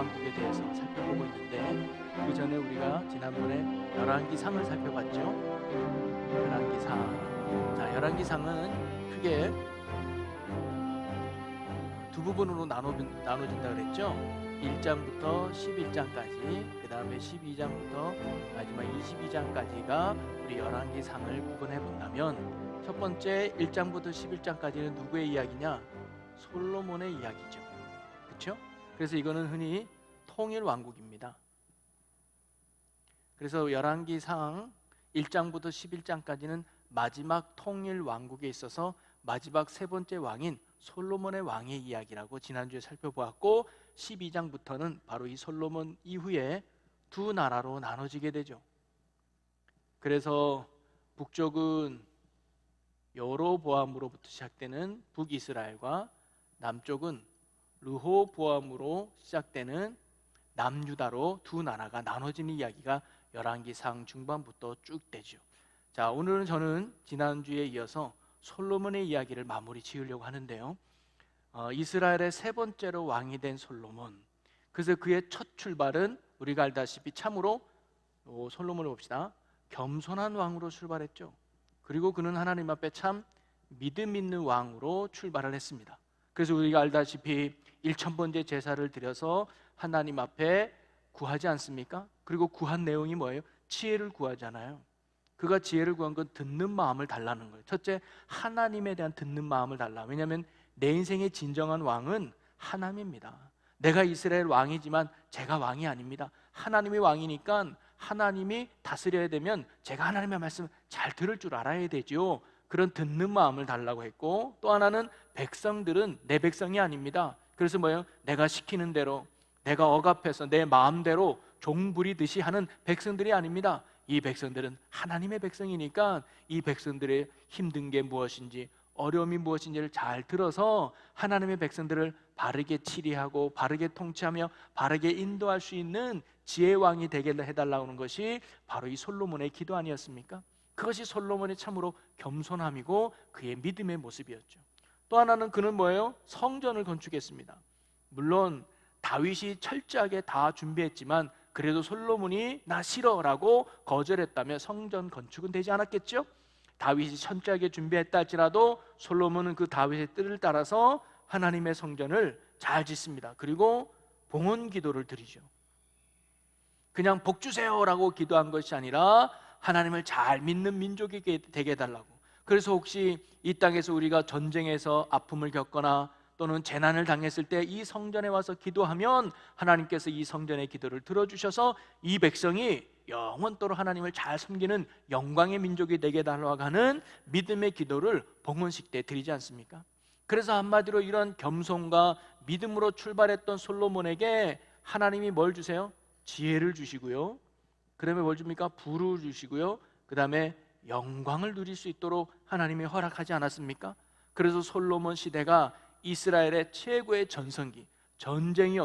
왕국에 대해서 살펴보고 있는데, 그 전에 우리가 지난번에 열왕기상을 살펴봤죠. 열왕기상. 자, 열왕기상은 크게 두 부분으로 나눠진다 그랬죠. 1장부터 11장까지, 그 다음에 12장부터 마지막 22장까지가 우리 열왕기상을 구분해 본다면, 첫 번째 1장부터 11장까지는 누구의 이야기냐? 솔로몬의 이야기죠. 그렇죠? 그래서 이거는 흔히 통일 왕국입니다. 그래서 열왕기상 1장부터 11장까지는 마지막 통일 왕국에 있어서 마지막 세 번째 왕인 솔로몬의 왕의 이야기라고 지난주에 살펴보았고, 12장부터는 바로 이 솔로몬 이후에 두 나라로 나눠지게 되죠. 그래서 북쪽은 여로보암으로부터 시작되는 북이스라엘과 남쪽은 르호보암으로 시작되는 남유다로 두 나라가 나눠지는 이야기가 열왕기상 중반부터 쭉 되죠. 자, 오늘은 저는 지난주에 이어서 솔로몬의 이야기를 마무리 지으려고 하는데요. 이스라엘의 세 번째로 왕이 된 솔로몬. 그래서 그의 첫 출발은 우리가 알다시피 참으로 솔로몬을 봅시다. 겸손한 왕으로 출발했죠. 그리고 그는 하나님 앞에 참 믿음 있는 왕으로 출발을 했습니다. 그래서 우리가 알다시피 1000번째 제사를 드려서 하나님 앞에 구하지 않습니까? 그리고 구한 내용이 뭐예요? 지혜를 구하잖아요. 그가 지혜를 구한 건 듣는 마음을 달라는 거예요. 첫째, 하나님에 대한 듣는 마음을 달라. 왜냐하면 내 인생의 진정한 왕은 하나님입니다. 내가 이스라엘 왕이지만 제가 왕이 아닙니다. 하나님이 왕이니까 하나님이 다스려야 되면 제가 하나님의 말씀 잘 들을 줄 알아야 되죠. 그런 듣는 마음을 달라고 했고, 또 하나는 백성들은 내 백성이 아닙니다. 그래서 뭐예요? 내가 시키는 대로, 내가 억압해서 내 마음대로 종부리듯이 하는 백성들이 아닙니다. 이 백성들은 하나님의 백성이니까 이 백성들의 힘든 게 무엇인지, 어려움이 무엇인지를 잘 들어서 하나님의 백성들을 바르게 치리하고 바르게 통치하며 바르게 인도할 수 있는 지혜왕이 되게 해달라고 하는 것이 바로 이 솔로몬의 기도 아니었습니까? 그것이 솔로몬의 참으로 겸손함이고 그의 믿음의 모습이었죠. 또 하나는 그는 뭐예요? 성전을 건축했습니다. 물론 다윗이 철저하게 다 준비했지만 그래도 솔로몬이 나 싫어라고 거절했다면 성전 건축은 되지 않았겠죠? 다윗이 철저하게 준비했다 할지라도 솔로몬은 그 다윗의 뜻을 따라서 하나님의 성전을 잘 짓습니다. 그리고 봉헌 기도를 드리죠. 그냥 복 주세요라고 기도한 것이 아니라 하나님을 잘 믿는 민족이 되게 해달라고. 그래서 혹시 이 땅에서 우리가 전쟁에서 아픔을 겪거나 또는 재난을 당했을 때 이 성전에 와서 기도하면 하나님께서 이 성전의 기도를 들어주셔서 이 백성이 영원토록 하나님을 잘 섬기는 영광의 민족이 되게 해달라고 하는 믿음의 기도를 봉헌식 때 드리지 않습니까? 그래서 한마디로 이런 겸손과 믿음으로 출발했던 솔로몬에게 하나님이 뭘 주세요? 지혜를 주시고요, 그 다음에 뭘 줍니까? 부를 주시고요, 그 다음에 영광을 누릴 수 있도록 하나님이 허락하지 않았습니까? 그래서 솔로몬 시대가 이스라엘의 최고의 전성기, 전쟁이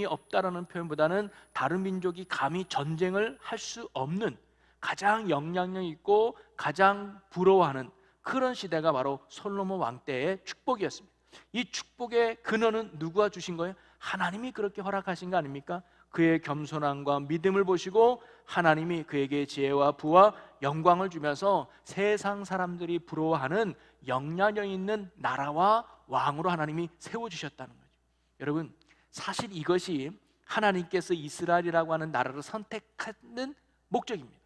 없다라는 표현보다는 다른 민족이 감히 전쟁을 할 수 없는 가장 영향력 있고 가장 부러워하는 그런 시대가 바로 솔로몬 왕 때의 축복이었습니다. 이 축복의 근원은 누구가 주신 거예요? 하나님이 그렇게 허락하신 거 아닙니까? 그의 겸손함과 믿음을 보시고 하나님이 그에게 지혜와 부와 영광을 주면서 세상 사람들이 부러워하는 영향력 있는 나라와 왕으로 하나님이 세워주셨다는 거죠. 여러분, 사실 이것이 하나님께서 이스라엘이라고 하는 나라를 선택하는 목적입니다.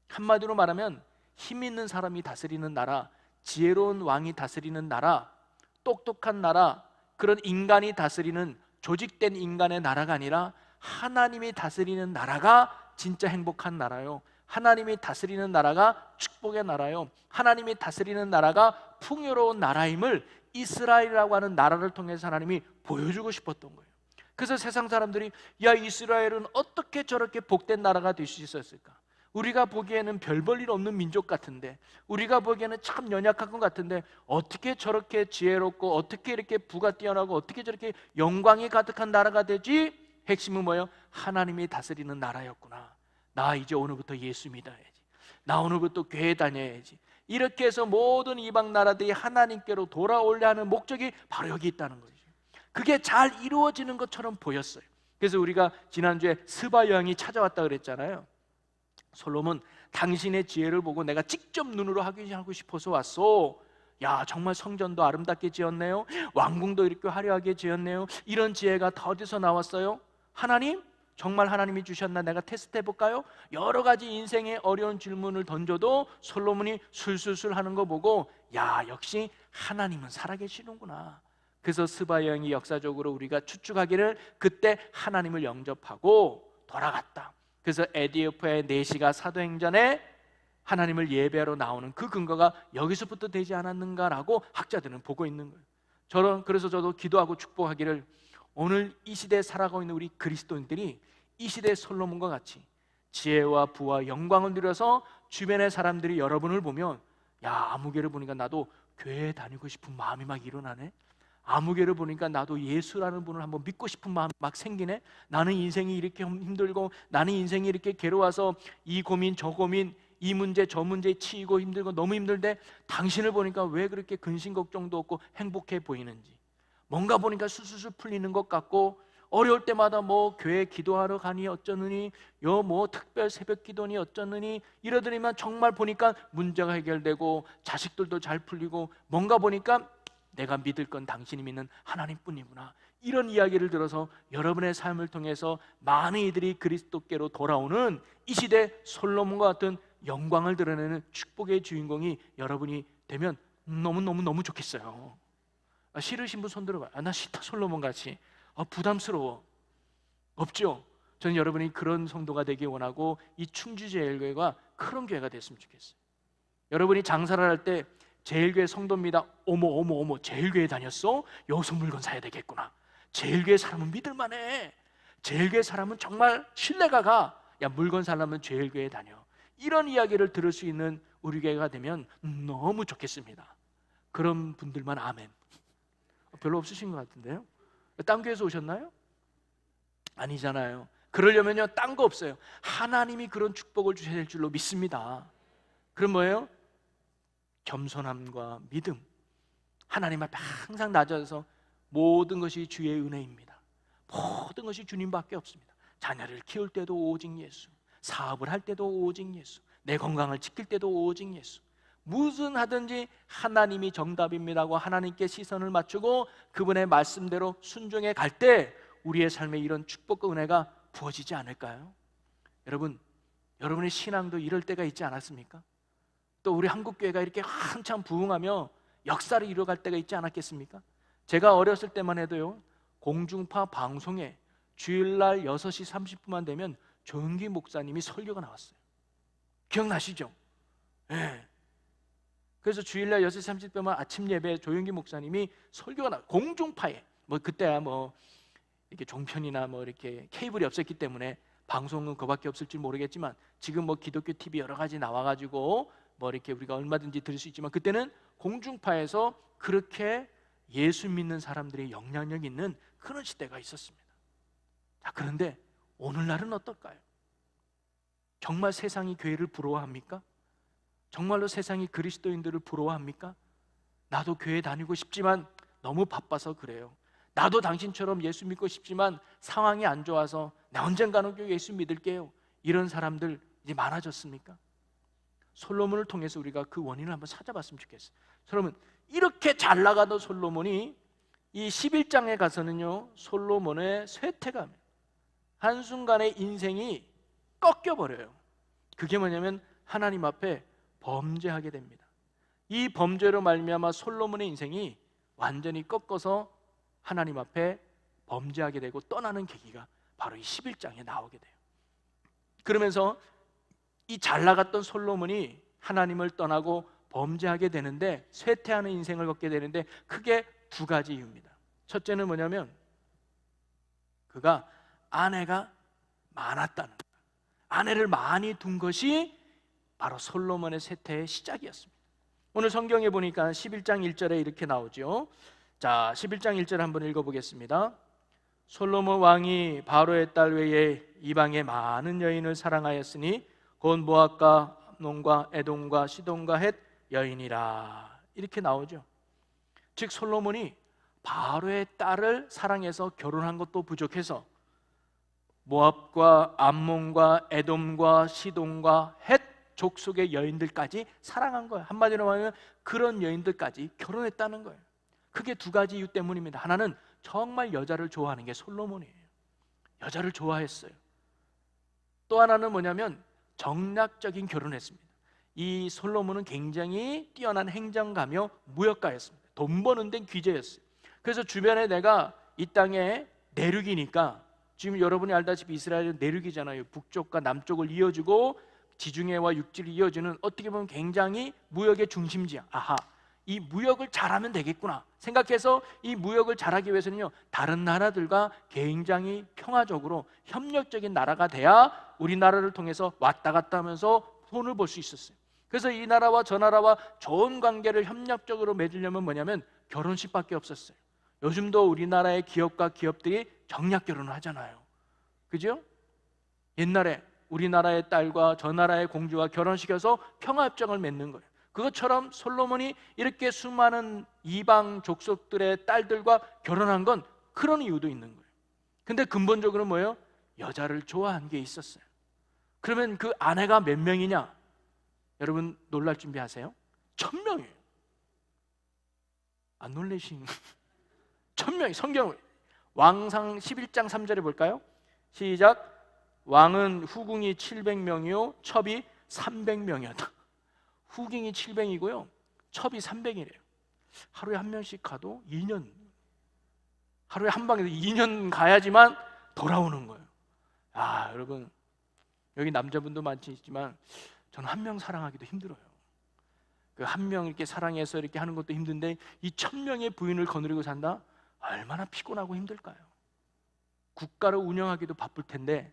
한마디로 말하면 힘 있는 사람이 다스리는 나라, 지혜로운 왕이 다스리는 나라, 똑똑한 나라, 그런 인간이 다스리는 조직된 인간의 나라가 아니라 하나님이 다스리는 나라가 진짜 행복한 나라요. 하나님이 다스리는 나라가 축복의 나라요. 하나님이 다스리는 나라가 풍요로운 나라임을 이스라엘이라고 하는 나라를 통해서 하나님이 보여주고 싶었던 거예요. 그래서 세상 사람들이 야, 이스라엘은 어떻게 저렇게 복된 나라가 될 수 있었을까? 우리가 보기에는 별 볼 일 없는 민족 같은데, 우리가 보기에는 참 연약한 것 같은데 어떻게 저렇게 지혜롭고 어떻게 이렇게 부가 뛰어나고 어떻게 저렇게 영광이 가득한 나라가 되지? 핵심은 뭐예요? 하나님이 다스리는 나라였구나. 나 이제 오늘부터 예수 믿어야지. 나 오늘부터 교회 다녀야지. 이렇게 해서 모든 이방 나라들이 하나님께로 돌아오려 하는 목적이 바로 여기 있다는 거죠. 그게 잘 이루어지는 것처럼 보였어요. 그래서 우리가 지난주에 스바 여왕이 찾아왔다 그랬잖아요. 솔로몬, 당신의 지혜를 보고 내가 직접 눈으로 확인하고 싶어서 왔어. 야, 정말 성전도 아름답게 지었네요. 왕궁도 이렇게 화려하게 지었네요. 이런 지혜가 다 어디서 나왔어요? 하나님? 정말 하나님이 주셨나? 내가 테스트 해볼까요? 여러 가지 인생의 어려운 질문을 던져도 솔로몬이 술술술 하는 거 보고, 야, 역시 하나님은 살아계시는구나. 그래서 스바 여왕이 역사적으로 우리가 추측하기를 그때 하나님을 영접하고 돌아갔다. 그래서 에디오피아의 내시가 사도행전에 하나님을 예배하러 나오는 그 근거가 여기서부터 되지 않았는가라고 학자들은 보고 있는 거예요. 그래서 저도 기도하고 축복하기를, 오늘 이 시대에 살아가고 있는 우리 그리스도인들이 이 시대의 솔로몬과 같이 지혜와 부와 영광을 누려서 주변의 사람들이 여러분을 보면, 야, 아무개를 보니까 나도 교회에 다니고 싶은 마음이 막 일어나네. 아무개를 보니까 나도 예수라는 분을 한번 믿고 싶은 마음이 막 생기네. 나는 인생이 이렇게 힘들고, 나는 인생이 이렇게 괴로워서 이 고민 저 고민, 이 문제 저 문제에 치이고 힘들고 너무 힘들데 당신을 보니까 왜 그렇게 근심 걱정도 없고 행복해 보이는지, 뭔가 보니까 술술술 풀리는 것 같고, 어려울 때마다 뭐 교회 기도하러 가니 어쩌느니, 뭐 특별 새벽 기도니 어쩌느니 이러더니만 정말 보니까 문제가 해결되고 자식들도 잘 풀리고, 뭔가 보니까 내가 믿을 건 당신이 믿는 하나님뿐이구나. 이런 이야기를 들어서 여러분의 삶을 통해서 많은 이들이 그리스도께로 돌아오는 이 시대 솔로몬과 같은 영광을 드러내는 축복의 주인공이 여러분이 되면 너무 좋겠어요. 싫으신 분 손 들어봐요. 나 싫다, 솔로몬 같이. 부담스러워. 없죠? 저는 여러분이 그런 성도가 되기 원하고, 이 충주제일교회가 그런 교회가 됐으면 좋겠어요. 여러분이 장사를 할 때 제일교회 성도입니다. 어머 제일교회 다녔어? 여기서 물건 사야 되겠구나. 제일교회 사람은 믿을만해. 제일교회 사람은 정말 신뢰가 가. 야, 물건 사려면 제일교회 다녀. 이런 이야기를 들을 수 있는 우리 교회가 되면 너무 좋겠습니다. 그런 분들만 아멘. 별로 없으신 것 같은데요? 딴 교회에서 오셨나요? 아니잖아요. 그러려면요, 딴 거 없어요. 하나님이 그런 축복을 주셔야 될 줄로 믿습니다. 그럼 뭐예요? 겸손함과 믿음, 하나님 앞에 항상 낮아져서 모든 것이 주의 은혜입니다. 모든 것이 주님밖에 없습니다. 자녀를 키울 때도 오직 예수, 사업을 할 때도 오직 예수, 내 건강을 지킬 때도 오직 예수. 무슨 하든지 하나님이 정답입니다고 하나님께 시선을 맞추고 그분의 말씀대로 순종해 갈 때 우리의 삶에 이런 축복과 은혜가 부어지지 않을까요? 여러분, 여러분의 신앙도 이럴 때가 있지 않았습니까? 또 우리 한국교회가 이렇게 한참 부흥하며 역사를 이뤄갈 때가 있지 않았겠습니까? 제가 어렸을 때만 해도요, 공중파 방송에 주일날 6시 30분만 되면 조영기 목사님이 설교가 나왔어요. 기억나시죠? 네. 그래서 주일날 6시 30분만 아침 예배 조영기 목사님이 설교가 나와요. 공중파에. 뭐 그때야 뭐 이렇게 종편이나 뭐 이렇게 케이블이 없었기 때문에 방송은 그밖에 없을지 모르겠지만, 지금 뭐 기독교 TV 여러 가지 나와가지고 뭐 이렇게 우리가 얼마든지 들을 수 있지만, 그때는 공중파에서 그렇게 예수 믿는 사람들의 영향력 있는 그런 시대가 있었습니다. 자, 그런데 오늘날은 어떨까요? 정말 세상이 교회를 부러워합니까? 정말로 세상이 그리스도인들을 부러워합니까? 나도 교회 다니고 싶지만 너무 바빠서 그래요. 나도 당신처럼 예수 믿고 싶지만 상황이 안 좋아서 나 언젠가는 예수 믿을게요. 이런 사람들 이제 많아졌습니까? 솔로몬을 통해서 우리가 그 원인을 한번 찾아봤으면 좋겠어요. 여러분, 이렇게 잘 나가던 솔로몬이 이 11장에 가서는요, 솔로몬의 쇠퇴감, 한순간에 인생이 꺾여버려요. 그게 뭐냐면 하나님 앞에 범죄하게 됩니다. 이 범죄로 말미암아 솔로몬의 인생이 완전히 꺾어서 하나님 앞에 범죄하게 되고 떠나는 계기가 바로 이 11장에 나오게 돼요. 그러면서 이 잘 나갔던 솔로몬이 하나님을 떠나고 범죄하게 되는데, 쇠퇴하는 인생을 걷게 되는데 크게 두 가지 이유입니다. 첫째는 뭐냐면 그가 아내가 많았다는 거예요. 아내를 많이 둔 것이 바로 솔로몬의 쇠퇴의 시작이었습니다. 오늘 성경에 보니까 11장 1절에 이렇게 나오죠. 자, 11장 1절 한번 읽어보겠습니다. 솔로몬 왕이 바로의 딸 외에 이방의 많은 여인을 사랑하였으니 곧 모압과 암논과 에돔과 시돈과 헷 여인이라. 이렇게 나오죠. 즉 솔로몬이 바로의 딸을 사랑해서 결혼한 것도 부족해서 모압과 암몬과 에돔과 시돈과 헷 족속의 여인들까지 사랑한 거예요. 한마디로 말하면 그런 여인들까지 결혼했다는 거예요. 크게 두 가지 이유 때문입니다. 하나는 정말 여자를 좋아하는 게 솔로몬이에요. 여자를 좋아했어요. 또 하나는 뭐냐면 정략적인 결혼을 했습니다. 이 솔로몬은 굉장히 뛰어난 행정가며 무역가였습니다. 돈 버는 데는 귀재였어요. 그래서 주변에 내가 이 땅에 내륙이니까, 지금 여러분이 알다시피 이스라엘은 내륙이잖아요. 북쪽과 남쪽을 이어주고 지중해와 육지를 이어주는, 어떻게 보면 굉장히 무역의 중심지야. 아하, 이 무역을 잘하면 되겠구나 생각해서 이 무역을 잘하기 위해서는요, 다른 나라들과 굉장히 평화적으로 협력적인 나라가 돼야 우리나라를 통해서 왔다 갔다 하면서 돈을 벌 수 있었어요. 그래서 이 나라와 저 나라와 좋은 관계를 협력적으로 맺으려면 뭐냐면 결혼식밖에 없었어요. 요즘도 우리나라의 기업과 기업들이 정략 결혼을 하잖아요. 그죠? 옛날에 우리나라의 딸과 저 나라의 공주와 결혼시켜서 평화협정을 맺는 거예요. 그것처럼 솔로몬이 이렇게 수많은 이방 족속들의 딸들과 결혼한 건 그런 이유도 있는 거예요. 근데 근본적으로 뭐예요? 여자를 좋아한 게 있었어요. 그러면 그 아내가 몇 명이냐? 여러분 놀랄 준비하세요. 1000명이에요. 안 놀라신 1000명이 성경을, 왕상 11장 3절에 볼까요? 시작. 왕은 후궁이 700명이요 첩이 300명이었다. 후궁이 700이고요 첩이 300이래요. 하루에 한 명씩 가도 2년, 하루에 한 방에서 2년 가야지만 돌아오는 거예요. 아, 여러분 여기 남자분도 많지만 저는 한 명 사랑하기도 힘들어요. 그 한 명 이렇게 사랑해서 이렇게 하는 것도 힘든데 이 1000명의 부인을 거느리고 산다? 얼마나 피곤하고 힘들까요? 국가를 운영하기도 바쁠 텐데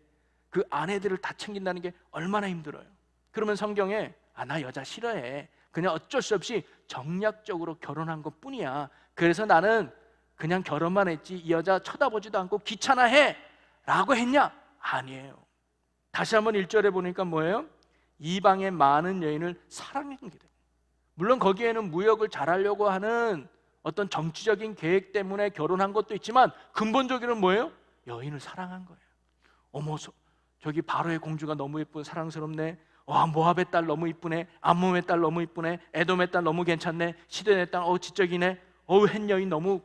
그 아내들을 다 챙긴다는 게 얼마나 힘들어요. 그러면 성경에 나 여자 싫어해, 그냥 어쩔 수 없이 정략적으로 결혼한 것 뿐이야, 그래서 나는 그냥 결혼만 했지 이 여자 쳐다보지도 않고 귀찮아해 라고 했냐? 아니에요. 다시 한번 1절에 보니까 뭐예요? 이방의 많은 여인을 사랑한 게 돼요. 물론 거기에는 무역을 잘하려고 하는 어떤 정치적인 계획 때문에 결혼한 것도 있지만 근본적으로는 뭐예요? 여인을 사랑한 거예요. 어머, 저기 바로의 공주가 너무 예쁜, 사랑스럽네. 와, 모압의 딸 너무 이쁘네. 암몬의 딸 너무 이쁘네. 에돔의 딸 너무 괜찮네. 시돈의 딸 지적이네. 햇 여인 너무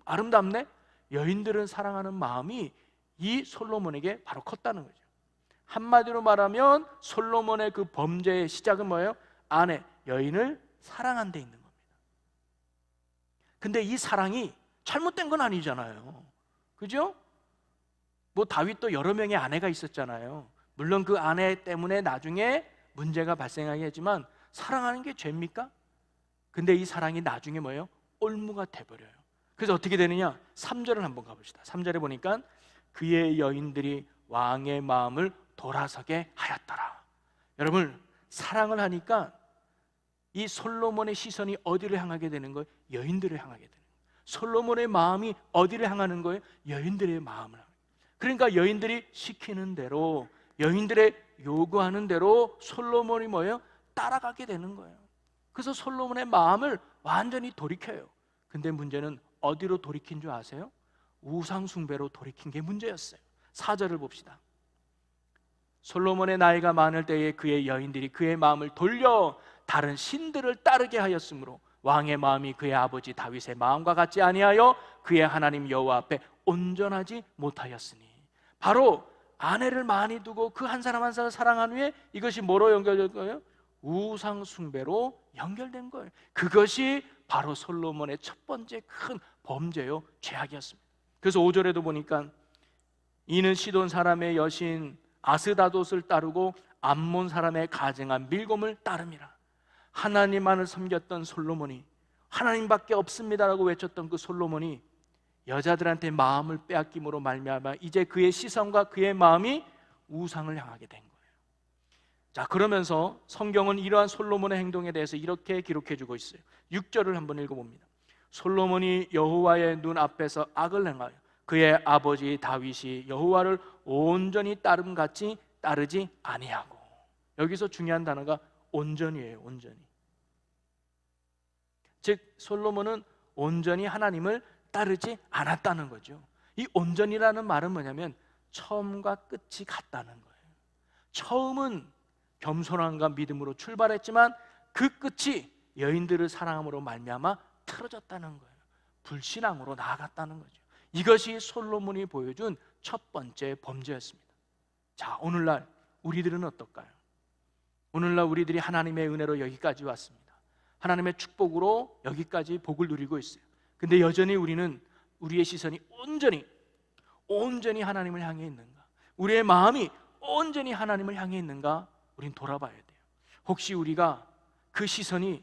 아름답네. 여인들은 사랑하는 마음이 이 솔로몬에게 바로 컸다는 거죠. 한마디로 말하면 솔로몬의 그 범죄의 시작은 뭐예요? 아내, 여인을 사랑한 데 있는 겁니다. 근데 이 사랑이 잘못된 건 아니잖아요. 그죠? 뭐 다윗도 여러 명의 아내가 있었잖아요. 물론 그 아내 때문에 나중에 문제가 발생하게 했지만 사랑하는 게 죄입니까? 근데 이 사랑이 나중에 뭐예요? 올무가 돼버려요. 그래서 어떻게 되느냐? 3절을 한번 가봅시다. 3절에 보니까 그의 여인들이 왕의 마음을 돌아서게 하였더라. 여러분, 사랑을 하니까 이 솔로몬의 시선이 어디를 향하게 되는 거예요? 여인들을 향하게 되는 거예요. 솔로몬의 마음이 어디를 향하는 거예요? 여인들의 마음을. 그러니까 여인들이 시키는 대로, 여인들의 요구하는 대로 솔로몬이 뭐예요? 따라가게 되는 거예요. 그래서 솔로몬의 마음을 완전히 돌이켜요. 근데 문제는 어디로 돌이킨 줄 아세요? 우상 숭배로 돌이킨 게 문제였어요. 4절을 봅시다. 솔로몬의 나이가 많을 때에 그의 여인들이 그의 마음을 돌려 다른 신들을 따르게 하였으므로 왕의 마음이 그의 아버지 다윗의 마음과 같지 아니하여 그의 하나님 여호와 앞에 온전하지 못하였으니, 바로 아내를 많이 두고 그 한 사람 한 사람 사랑한 후에 이것이 뭐로 연결될 거예요? 우상 숭배로 연결된 거예요. 그것이 바로 솔로몬의 첫 번째 큰 범죄요, 죄악이었습니다. 그래서 5절에도 보니까 이는 시돈 사람의 여신 아스다돛을 따르고 암몬 사람의 가증한 밀곰을 따름이라. 하나님만을 섬겼던 솔로몬이, 하나님밖에 없습니다라고 외쳤던 그 솔로몬이 여자들한테 마음을 빼앗김으로 말미암아 이제 그의 시선과 그의 마음이 우상을 향하게 된 거예요. 자, 그러면서 성경은 이러한 솔로몬의 행동에 대해서 이렇게 기록해 주고 있어요. 6절을 한번 읽어봅니다. 솔로몬이 여호와의 눈 앞에서 악을 행하여 그의 아버지 다윗이 여호와를 온전히 따름같이 따르지 아니하고. 여기서 중요한 단어가 온전이에요. 온전히. 즉 솔로몬은 온전히 하나님을 따르지 않았다는 거죠. 이 온전이라는 말은 뭐냐면 처음과 끝이 같다는 거예요. 처음은 겸손함과 믿음으로 출발했지만 그 끝이 여인들을 사랑함으로 말미암아 틀어졌다는 거예요. 불신앙으로 나아갔다는 거죠. 이것이 솔로몬이 보여준 첫 번째 범죄였습니다. 자, 오늘날 우리들은 어떨까요? 오늘날 우리들이 하나님의 은혜로 여기까지 왔습니다. 하나님의 축복으로 여기까지 복을 누리고 있어요. 근데 여전히 우리는 우리의 시선이 온전히 하나님을 향해 있는가? 우리의 마음이 온전히 하나님을 향해 있는가? 우린 돌아봐야 돼요. 혹시 우리가 그 시선이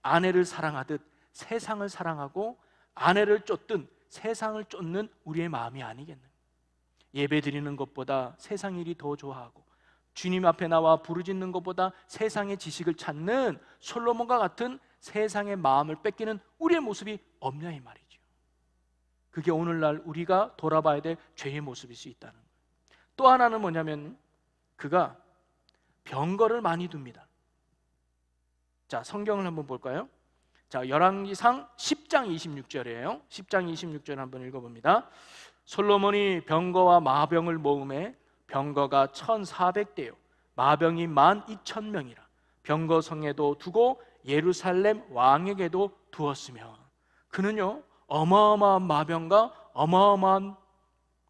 아내를 사랑하듯 세상을 사랑하고 아내를 쫓든 세상을 쫓는 우리의 마음이 아니겠는가? 예배 드리는 것보다 세상 일이 더 좋아하고 주님 앞에 나와 부르짖는 것보다 세상의 지식을 찾는 솔로몬과 같은 세상의 마음을 뺏기는 우리의 모습이 없냐 이 말이죠. 그게 오늘날 우리가 돌아봐야 될 죄의 모습일 수 있다는 거예요. 또 하나는 뭐냐면 그가 병거를 많이 둡니다. 자, 성경을 한번 볼까요? 자, 열왕기상 10장 26절이에요. 10장 26절 한번 읽어봅니다. 솔로몬이 병거와 마병을 모음해 병거가 1,400대요 마병이 12,000명이라 병거 성에도 두고 예루살렘 왕에게도 두었으며, 그는요 어마어마한 마병과 어마어마한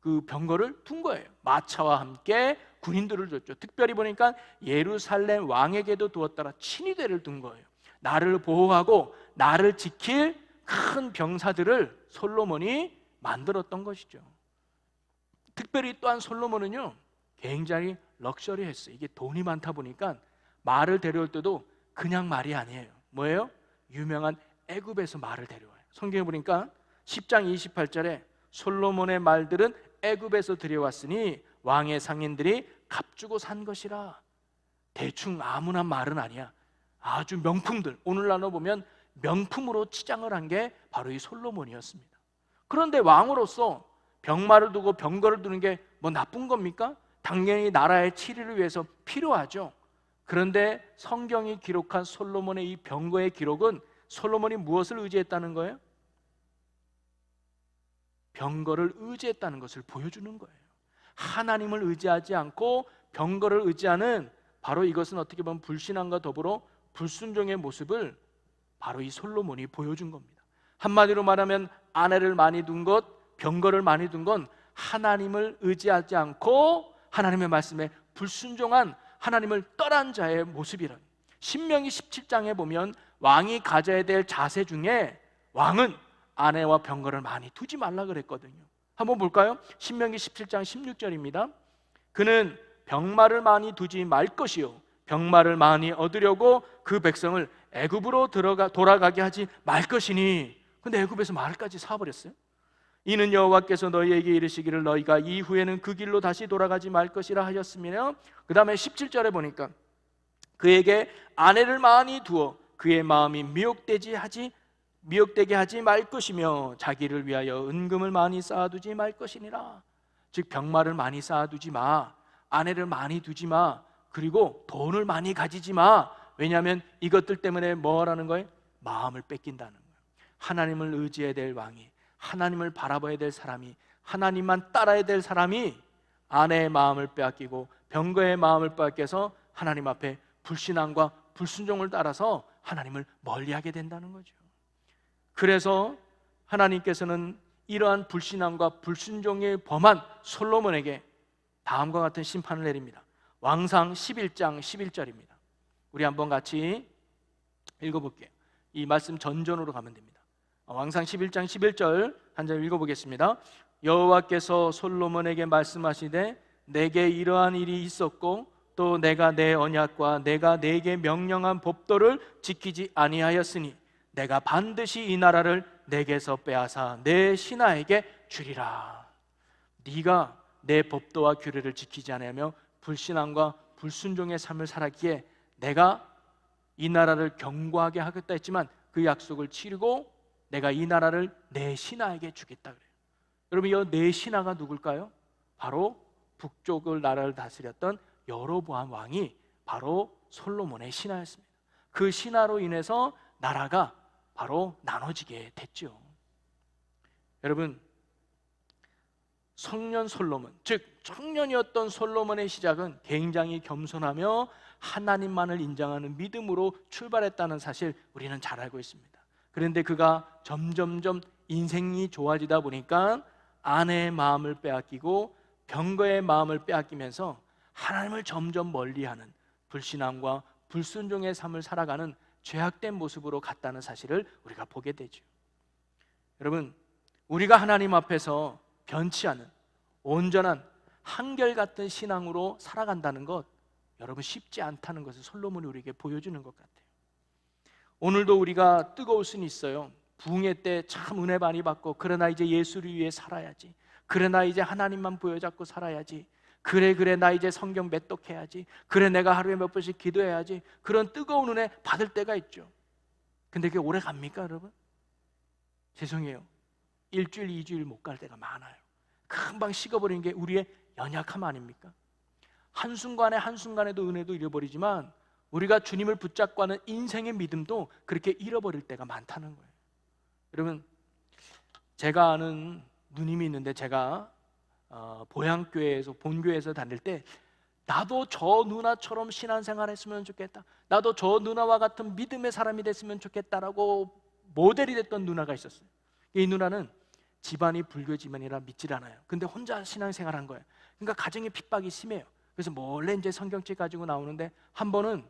그 병거를 둔 거예요. 마차와 함께 군인들을 줬죠. 특별히 보니까 예루살렘 왕에게도 두었다가 친위대를 둔 거예요. 나를 보호하고 나를 지킬 큰 병사들을 솔로몬이 만들었던 것이죠. 특별히 또한 솔로몬은요 굉장히 럭셔리했어요. 이게 돈이 많다 보니까 말을 데려올 때도 그냥 말이 아니에요. 뭐예요? 유명한 애굽에서 말을 데려와요. 성경에 보니까 10장 28절에 솔로몬의 말들은 애굽에서 들여왔으니 왕의 상인들이 값주고 산 것이라. 대충 아무나 말은 아니야. 아주 명품들, 오늘날로 보면 명품으로 치장을 한 게 바로 이 솔로몬이었습니다. 그런데 왕으로서 병마를 두고 병거를 두는 게 뭐 나쁜 겁니까? 당연히 나라의 치리를 위해서 필요하죠. 그런데 성경이 기록한 솔로몬의 이 병거의 기록은 솔로몬이 무엇을 의지했다는 거예요? 병거를 의지했다는 것을 보여주는 거예요. 하나님을 의지하지 않고 병거를 의지하는, 바로 이것은 어떻게 보면 불신앙과 더불어 불순종의 모습을 바로 이 솔로몬이 보여준 겁니다. 한마디로 말하면 아내를 많이 둔 것, 병거를 많이 둔 건 하나님을 의지하지 않고 하나님의 말씀에 불순종한, 하나님을 떠난 자의 모습이란. 신명기 17장에 보면 왕이 가져야 될 자세 중에 왕은 아내와 병거를 많이 두지 말라 그랬거든요. 한번 볼까요? 신명기 17장 16절입니다. 그는 병마를 많이 두지 말 것이요 병마를 많이 얻으려고 그 백성을 애굽으로 돌아가게 하지 말 것이니. 근데 애굽에서 말까지 사버렸어요. 이는 여호와께서 너희에게 이르시기를 너희가 이후에는 그 길로 다시 돌아가지 말 것이라 하셨으며, 그 다음에 17절에 보니까 그에게 아내를 많이 두어 그의 마음이 미혹되게 하지 말 것이며 자기를 위하여 은금을 많이 쌓아두지 말 것이니라. 즉 병마를 많이 쌓아두지 마, 아내를 많이 두지 마, 그리고 돈을 많이 가지지 마. 왜냐하면 이것들 때문에 뭐라는 거예요? 마음을 뺏긴다는 거예요. 하나님을 의지해야 될 왕이, 하나님을 바라봐야 될 사람이, 하나님만 따라야 될 사람이 아내의 마음을 빼앗기고 병거의 마음을 빼앗겨서 하나님 앞에 불신앙과 불순종을 따라서 하나님을 멀리하게 된다는 거죠. 그래서 하나님께서는 이러한 불신앙과 불순종에 범한 솔로몬에게 다음과 같은 심판을 내립니다. 왕상 11장 11절입니다. 우리 한번 같이 읽어볼게요. 이 말씀 전전으로 가면 됩니다. 왕상 11장 11절 한 절 읽어보겠습니다. 여호와께서 솔로몬에게 말씀하시되 내게 이러한 일이 있었고 또 내가 내 언약과 내가 내게 명령한 법도를 지키지 아니하였으니 내가 반드시 이 나라를 내게서 빼앗아 내 신하에게 주리라. 네가 내 법도와 규례를 지키지 않으며 불신앙과 불순종의 삶을 살았기에 내가 이 나라를 경고하게 하겠다 했지만 그 약속을 치르고 내가 이 나라를 내 신하에게 주겠다 그래요. 여러분, 이 내 신하가 누굴까요? 바로 북쪽을 나라를 다스렸던 여로보암 왕이 바로 솔로몬의 신하였습니다. 그 신하로 인해서 나라가 바로 나눠지게 됐죠. 여러분, 청년 솔로몬, 즉 청년이었던 솔로몬의 시작은 굉장히 겸손하며 하나님만을 인정하는 믿음으로 출발했다는 사실 우리는 잘 알고 있습니다. 그런데 그가 점점점 인생이 좋아지다 보니까 아내의 마음을 빼앗기고 병거의 마음을 빼앗기면서 하나님을 점점 멀리하는 불신앙과 불순종의 삶을 살아가는 죄악된 모습으로 갔다는 사실을 우리가 보게 되죠. 여러분, 우리가 하나님 앞에서 변치 않은 온전한 한결같은 신앙으로 살아간다는 것, 여러분 쉽지 않다는 것을 솔로몬이 우리에게 보여주는 것 같아요. 오늘도 우리가 뜨거울 수는 있어요. 부흥회 때 참 은혜 많이 받고, 그러나 이제 예수를 위해 살아야지, 그러나 이제 하나님만 부여잡고 살아야지, 그래 나 이제 성경 매독해야지, 그래 내가 하루에 몇 번씩 기도해야지, 그런 뜨거운 은혜 받을 때가 있죠. 근데 그게 오래 갑니까 여러분? 죄송해요, 일주일, 2주일 못 갈 때가 많아요. 금방 식어버리는 게 우리의 연약함 아닙니까? 한순간에도 은혜도 잃어버리지만 우리가 주님을 붙잡고 하는 인생의 믿음도 그렇게 잃어버릴 때가 많다는 거예요. 여러분, 제가 아는 누님이 있는데, 제가 보양교회에서, 본교회에서 다닐 때 나도 저 누나처럼 신앙생활 했으면 좋겠다, 나도 저 누나와 같은 믿음의 사람이 됐으면 좋겠다라고 모델이 됐던 누나가 있었어요. 이 누나는 집안이 불교 집안이라 믿질 않아요. 근데 혼자 신앙생활한 거예요. 그러니까 가정의 핍박이 심해요. 그래서 몰래 이제 성경책 가지고 나오는데, 한 번은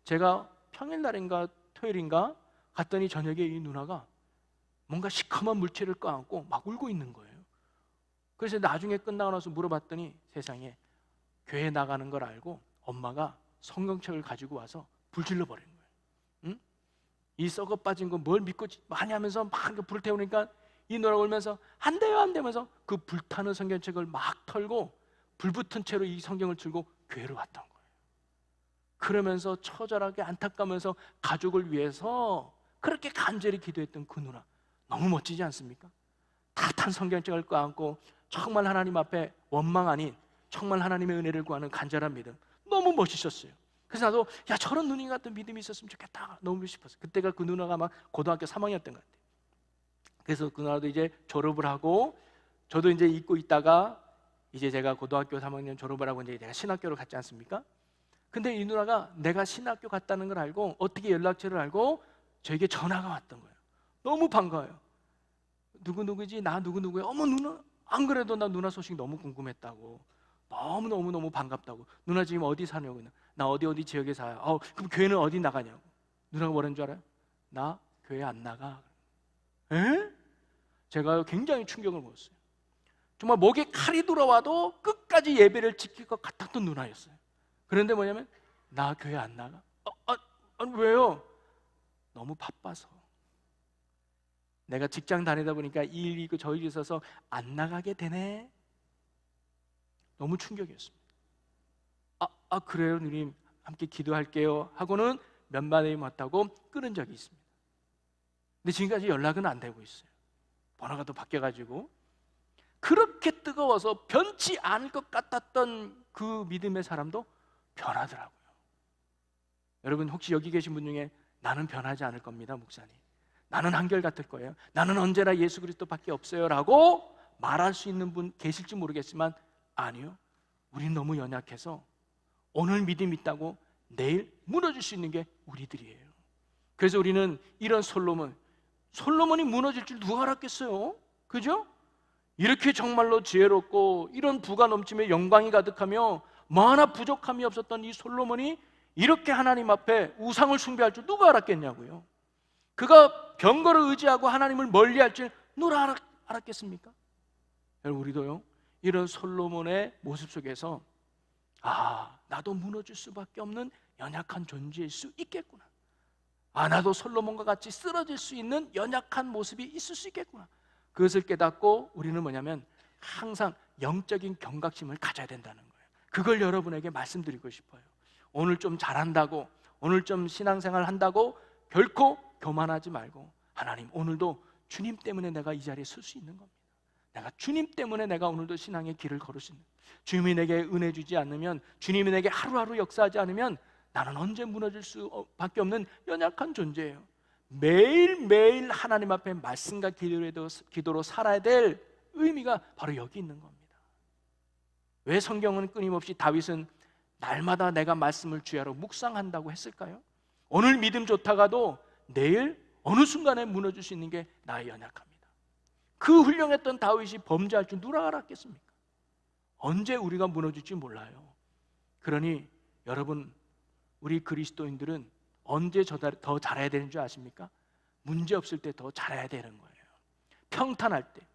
제가 평일날인가 토요일인가 갔더니 저녁에 이 누나가 뭔가 시커먼 물체를 껴안고 막 울고 있는 거예요. 그래서 나중에 끝나고 나서 물어봤더니 세상에 교회 나가는 걸 알고 엄마가 성경책을 가지고 와서 불질러 버린 거예요. 응? 이 썩어 빠진 거 뭘 믿고 많이 하면서 막 불을 태우니까 이 누나가 울면서 안 돼요 안 되면서 그 불타는 성경책을 막 털고 불 붙은 채로 이 성경을 들고 교회로 왔던 거예요. 그러면서 처절하게 안타까면서 가족을 위해서 그렇게 간절히 기도했던 그 누나, 너무 멋지지 않습니까? 다 탄 성경책을 껴안고 정말 하나님 앞에 원망 아닌 정말 하나님의 은혜를 구하는 간절한 믿음, 너무 멋있었어요. 그래서 나도 야, 저런 누님 같은 믿음이 있었으면 좋겠다, 너무 싶었어요. 그때가 그 누나가 막 고등학교 3학년이었던 것 같아요. 그래서 그 누나도 이제 졸업을 하고, 저도 이제 잊고 있다가 이제 제가 고등학교 3학년 졸업을 하고 이제 내가 신학교를 갔지 않습니까? 근데 이 누나가 내가 신학교 갔다는 걸 알고, 어떻게 연락처를 알고 저에게 전화가 왔던 거예요. 너무 반가워요. 누구누구지? 나 누구누구야? 어머 누나, 안 그래도 나 누나 소식 너무 궁금했다고, 너무 반갑다고. 누나 지금 어디 사냐고. 나 어디 지역에 살아요. 그럼 교회는 어디 나가냐고. 누나가 뭐라는 줄 알아요? 나 교회 안 나가. 에? 제가 굉장히 충격을 먹었어요. 정말 목에 칼이 들어와도 끝까지 예배를 지킬 것 같았던 누나였어요. 그런데 뭐냐면 나 교회 안 나가. 왜요? 너무 바빠서. 내가 직장 다니다 보니까 이 일이 있고 저 일이 있어서 안 나가게 되네. 너무 충격이었습니다. 그래요 누님, 함께 기도할게요 하고는 몇 마디 못하고 끊은 적이 있습니다. 근데 지금까지 연락은 안 되고 있어요. 번호가 또 바뀌어가지고. 그렇게 뜨거워서 변치 않을 것 같았던 그 믿음의 사람도 변하더라고요. 여러분, 혹시 여기 계신 분 중에 나는 변하지 않을 겁니다 목사님, 나는 한결같을 거예요, 나는 언제나 예수 그리스도밖에 없어요 라고 말할 수 있는 분 계실지 모르겠지만, 아니요, 우리는 너무 연약해서 오늘 믿음 있다고 내일 무너질 수 있는 게 우리들이에요. 그래서 우리는 이런 솔로몬이 무너질 줄 누가 알았겠어요? 그죠? 이렇게 정말로 지혜롭고 이런 부가 넘치며 영광이 가득하며 뭐 하나 부족함이 없었던 이 솔로몬이 이렇게 하나님 앞에 우상을 숭배할 줄 누가 알았겠냐고요. 그가 병거를 의지하고 하나님을 멀리할 줄 누가 알았겠습니까? 여러분, 우리도요 이런 솔로몬의 모습 속에서 나도 무너질 수밖에 없는 연약한 존재일 수 있겠구나, 나도 솔로몬과 같이 쓰러질 수 있는 연약한 모습이 있을 수 있겠구나, 그것을 깨닫고 우리는 뭐냐면 항상 영적인 경각심을 가져야 된다는 거예요. 그걸 여러분에게 말씀드리고 싶어요. 오늘 좀 잘한다고, 오늘 좀 신앙생활 한다고 결코 교만하지 말고, 하나님, 오늘도 주님 때문에 내가 이 자리에 설 수 있는 겁니다. 내가 주님 때문에 내가 오늘도 신앙의 길을 걸을 수 있는, 주님이 내게 은혜 주지 않으면, 주님이 내게 하루하루 역사하지 않으면 나는 언제 무너질 수밖에 없는 연약한 존재예요. 매일매일 하나님 앞에 말씀과 기도로 살아야 될 의미가 바로 여기 있는 겁니다. 왜 성경은 끊임없이 다윗은 날마다 내가 말씀을 주야로 묵상한다고 했을까요? 오늘 믿음 좋다가도 내일 어느 순간에 무너질 수 있는 게 나의 연약함이다. 그 훌륭했던 다윗이 범죄할 줄 누가 알았겠습니까? 언제 우리가 무너질지 몰라요. 그러니 여러분, 우리 그리스도인들은 언제 더 잘해야 되는 줄 아십니까? 문제 없을 때 더 잘해야 되는 거예요. 평탄할 때,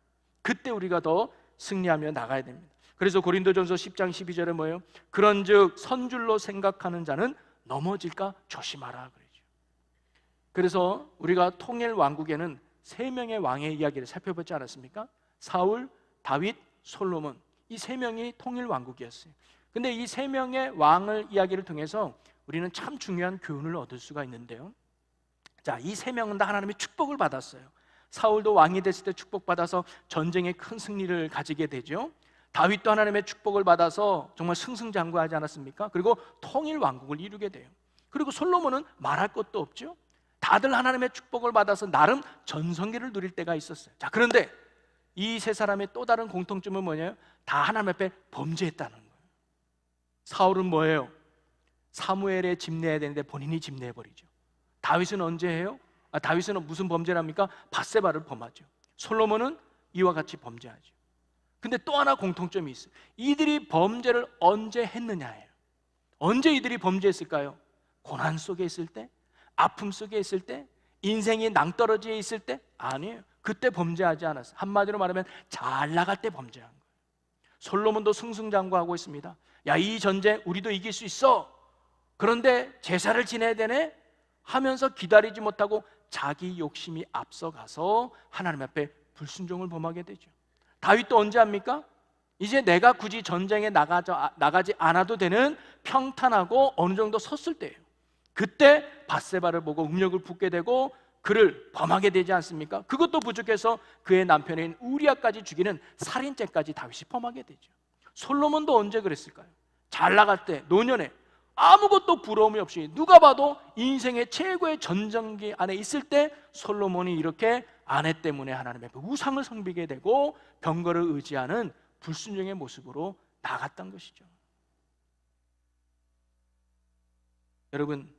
그때 우리가 더 승리하며 나가야 됩니다. 그래서 고린도전서 10장 12절에 뭐예요? 그런즉 선줄로 생각하는 자는 넘어질까 조심하라 그러죠. 그래서 우리가 통일 왕국에는 세 명의 왕의 이야기를 살펴보지 않았습니까? 사울, 다윗, 솔로몬, 이 세 명이 통일 왕국이었어요. 근데 이 세 명의 왕을 이야기를 통해서 우리는 참 중요한 교훈을 얻을 수가 있는데요. 자, 이 세 명은 다 하나님의 축복을 받았어요. 사울도 왕이 됐을 때 축복받아서 전쟁에 큰 승리를 가지게 되죠. 다윗도 하나님의 축복을 받아서 정말 승승장구하지 않았습니까? 그리고 통일 왕국을 이루게 돼요. 그리고 솔로몬은 말할 것도 없죠. 다들 하나님의 축복을 받아서 나름 전성기를 누릴 때가 있었어요. 자, 그런데 이 세 사람의 또 다른 공통점은 뭐냐요? 다 하나님 앞에 범죄했다는 거예요. 사울은 뭐예요? 사무엘에 집내야 되는데 본인이 집내버리죠. 다윗은 언제 해요? 다윗은 무슨 범죄를 합니까? 밧세바를 범하죠. 솔로몬은 이와 같이 범죄하죠. 근데 또 하나 공통점이 있어요. 이들이 범죄를 언제 했느냐예요. 언제 이들이 범죄했을까요? 고난 속에 있을 때? 아픔 속에 있을 때? 인생이 낭떠러지에 있을 때? 아니에요. 그때 범죄하지 않았어요. 한마디로 말하면 잘 나갈 때 범죄한 거예요. 솔로몬도 승승장구하고 있습니다. 야, 이 전쟁 우리도 이길 수 있어. 그런데 제사를 지내야 되네 하면서 기다리지 못하고 자기 욕심이 앞서가서 하나님 앞에 불순종을 범하게 되죠. 다윗도 언제 합니까? 이제 내가 굳이 전쟁에 나가지 않아도 되는 평탄하고 어느 정도 섰을 때예요. 그때 밧세바를 보고 음욕을 붓게 되고 그를 범하게 되지 않습니까? 그것도 부족해서 그의 남편인 우리아까지 죽이는 살인죄까지 다윗이 범하게 되죠. 솔로몬도 언제 그랬을까요? 잘 나갈 때, 노년에 아무것도 부러움이 없이 누가 봐도 인생의 최고의 전성기 안에 있을 때 솔로몬이 이렇게 아내 때문에 하나님 앞에 우상을 섬기게 되고 병거를 의지하는 불순종의 모습으로 나갔던 것이죠. 여러분,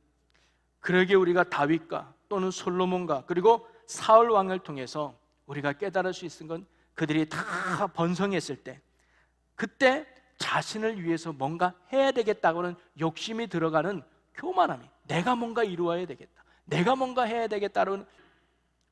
그러기에 우리가 다윗과 또는 솔로몬과 그리고 사울 왕을 통해서 우리가 깨달을 수 있는 건 그들이 다 번성했을 때, 그때 자신을 위해서 뭔가 해야 되겠다고는 욕심이 들어가는 교만함이, 내가 뭔가 이루어야 되겠다, 내가 뭔가 해야 되겠다는.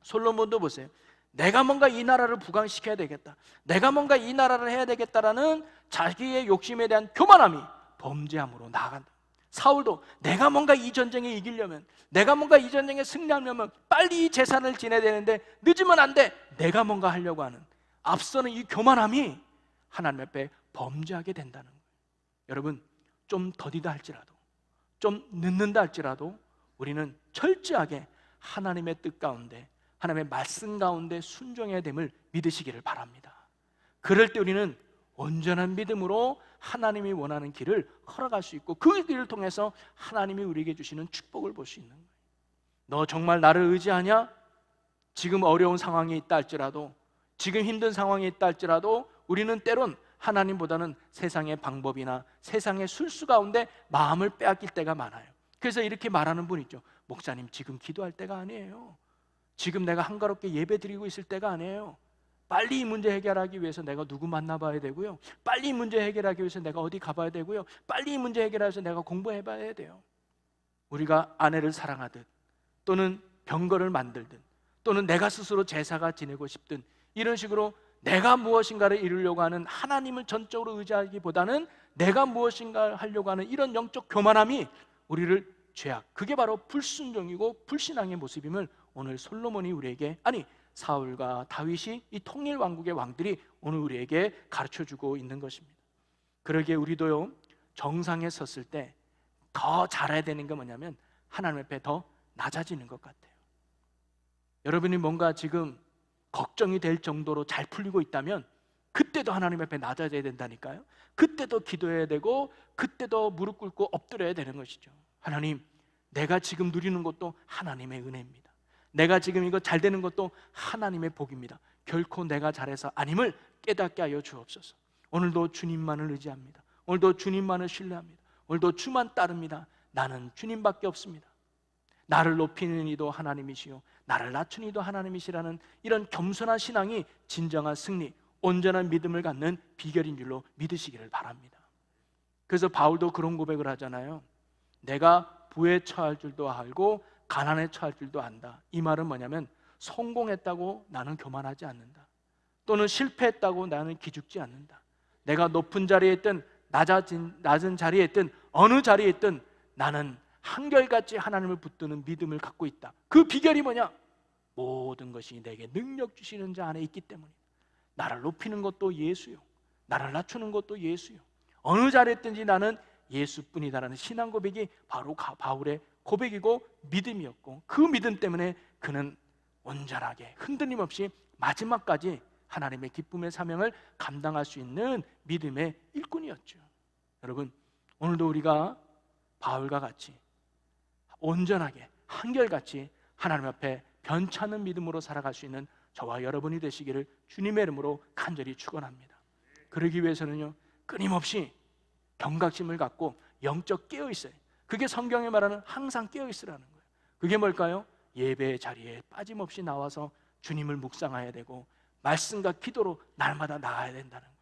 솔로몬도 보세요. 내가 뭔가 이 나라를 부강시켜야 되겠다, 내가 뭔가 이 나라를 해야 되겠다라는 자기의 욕심에 대한 교만함이 범죄함으로 나아간다. 사울도 내가 뭔가 이 전쟁에 이기려면, 내가 뭔가 이 전쟁에 승리하려면 빨리 이 제사를 지내야 되는데 늦으면 안 돼, 내가 뭔가 하려고 하는 앞서는 이 교만함이 하나님 앞에 범죄하게 된다는 거예요. 여러분, 좀 더디다 할지라도, 좀 늦는다 할지라도 우리는 철저하게 하나님의 뜻 가운데, 하나님의 말씀 가운데 순종해야 됨을 믿으시기를 바랍니다. 그럴 때 우리는 온전한 믿음으로 하나님이 원하는 길을 걸어갈 수 있고 그 길을 통해서 하나님이 우리에게 주시는 축복을 볼 수 있는 거예요. 너 정말 나를 의지하냐? 지금 어려운 상황에 있다 할지라도, 지금 힘든 상황에 있다 할지라도 우리는 때론 하나님보다는 세상의 방법이나 세상의 술수 가운데 마음을 빼앗길 때가 많아요. 그래서 이렇게 말하는 분 있죠. 목사님, 지금 기도할 때가 아니에요. 지금 내가 한가롭게 예배 드리고 있을 때가 아니에요. 빨리 이 문제 해결하기 위해서 내가 누구 만나봐야 되고요, 빨리 이 문제 해결하기 위해서 내가 어디 가봐야 되고요, 빨리 이 문제 해결하기 위해서 내가 공부해봐야 돼요. 우리가 아내를 사랑하듯 또는 병거를 만들든 또는 내가 스스로 제사가 지내고 싶든 이런 식으로 내가 무엇인가를 이루려고 하는 하나님을 전적으로 의지하기보다는 내가 무엇인가 하려고 하는 이런 영적 교만함이 우리를 죄악, 그게 바로 불순종이고 불신앙의 모습임을 오늘 솔로몬이 우리에게, 아니 사울과 다윗이, 이 통일 왕국의 왕들이 오늘 우리에게 가르쳐주고 있는 것입니다. 그러기에 우리도요, 정상에 섰을 때 더 잘해야 되는 게 뭐냐면 하나님 앞에 더 낮아지는 것 같아요. 여러분이 뭔가 지금 걱정이 될 정도로 잘 풀리고 있다면 그때도 하나님 앞에 낮아져야 된다니까요. 그때도 기도해야 되고 그때도 무릎 꿇고 엎드려야 되는 것이죠. 하나님, 내가 지금 누리는 것도 하나님의 은혜입니다. 내가 지금 이거 잘 되는 것도 하나님의 복입니다. 결코 내가 잘해서 아님을 깨닫게 하여 주옵소서. 오늘도 주님만을 의지합니다. 오늘도 주님만을 신뢰합니다. 오늘도 주만 따릅니다. 나는 주님밖에 없습니다. 나를 높이는 이도 하나님이시요 나를 낮추는 이도 하나님이시라는 이런 겸손한 신앙이 진정한 승리, 온전한 믿음을 갖는 비결인 줄로 믿으시기를 바랍니다. 그래서 바울도 그런 고백을 하잖아요. 내가 부에 처할 줄도 알고 가난에 처할 줄도 안다. 이 말은 뭐냐면 성공했다고 나는 교만하지 않는다. 또는 실패했다고 나는 기죽지 않는다. 내가 높은 자리에 있든 낮은 자리에 있든 어느 자리에 있든 나는 한결같이 하나님을 붙드는 믿음을 갖고 있다. 그 비결이 뭐냐? 모든 것이 내게 능력 주시는 자 안에 있기 때문이다. 나를 높이는 것도 예수요, 나를 낮추는 것도 예수요, 어느 자리에 있든지 나는 예수뿐이다라는 신앙 고백이 바로 바울의 고백이고 믿음이었고, 그 믿음 때문에 그는 온전하게 흔들림 없이 마지막까지 하나님의 기쁨의 사명을 감당할 수 있는 믿음의 일꾼이었죠. 여러분, 오늘도 우리가 바울과 같이 온전하게 한결같이 하나님 앞에 변찮은 믿음으로 살아갈 수 있는 저와 여러분이 되시기를 주님의 이름으로 간절히 축원합니다. 그러기 위해서는요, 끊임없이 경각심을 갖고 영적 깨어 있어요. 그게 성경에 말하는 항상 깨어 있으라는 거예요. 그게 뭘까요? 예배의 자리에 빠짐없이 나와서 주님을 묵상해야 되고 말씀과 기도로 날마다 나아야 된다는 거예요.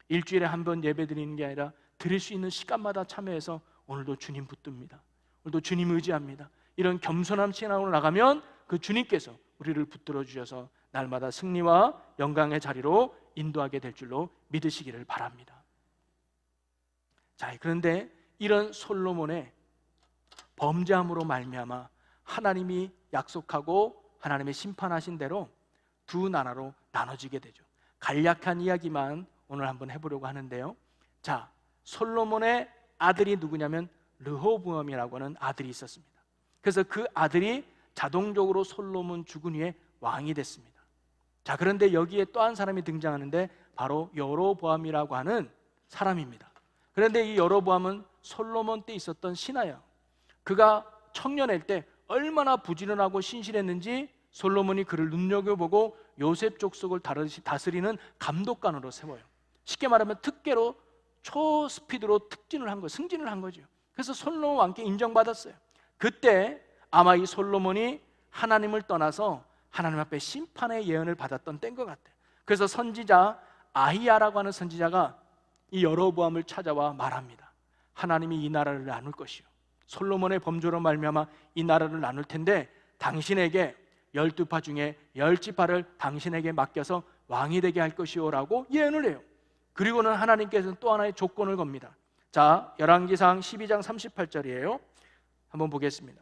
일주일에 한 번 예배 드리는 게 아니라 드릴 수 있는 시간마다 참여해서 오늘도 주님 붙듭니다. 오늘도 주님 의지합니다. 이런 겸손한 신앙으로 나가면 그 주님께서 우리를 붙들어 주셔서 날마다 승리와 영광의 자리로 인도하게 될 줄로 믿으시기를 바랍니다. 자, 그런데 이런 솔로몬의 범죄함으로 말미암아 하나님이 약속하고 하나님의 심판하신 대로 두 나라로 나눠지게 되죠. 간략한 이야기만 오늘 한번 해보려고 하는데요. 자, 솔로몬의 아들이 누구냐면 르호보암이라고 하는 아들이 있었습니다. 그래서 그 아들이 자동적으로 솔로몬 죽은 후에 왕이 됐습니다. 자, 그런데 여기에 또 한 사람이 등장하는데 바로 여로보암이라고 하는 사람입니다. 그런데 이 여로보암은 솔로몬 때 있었던 신하예요. 그가 청년일 때 얼마나 부지런하고 신실했는지 솔로몬이 그를 눈여겨보고 요셉 족속을 다스리는 감독관으로 세워요. 쉽게 말하면 특계로 초스피드로 특진을 한 거예요. 승진을 한 거죠. 그래서 솔로몬 왕께 인정받았어요. 그때 아마 이 솔로몬이 하나님을 떠나서 하나님 앞에 심판의 예언을 받았던 때인 것 같아요. 그래서 선지자 아히야라고 하는 선지자가 이 여로보암을 찾아와 말합니다. 하나님이 이 나라를 나눌 것이요, 솔로몬의 범죄로 말미암아 이 나라를 나눌 텐데 당신에게 12파 중에 10지파를 당신에게 맡겨서 왕이 되게 할 것이요 라고 예언을 해요. 그리고는 하나님께서는 또 하나의 조건을 겁니다. 자, 열왕기상 12장 38절이에요. 한번 보겠습니다.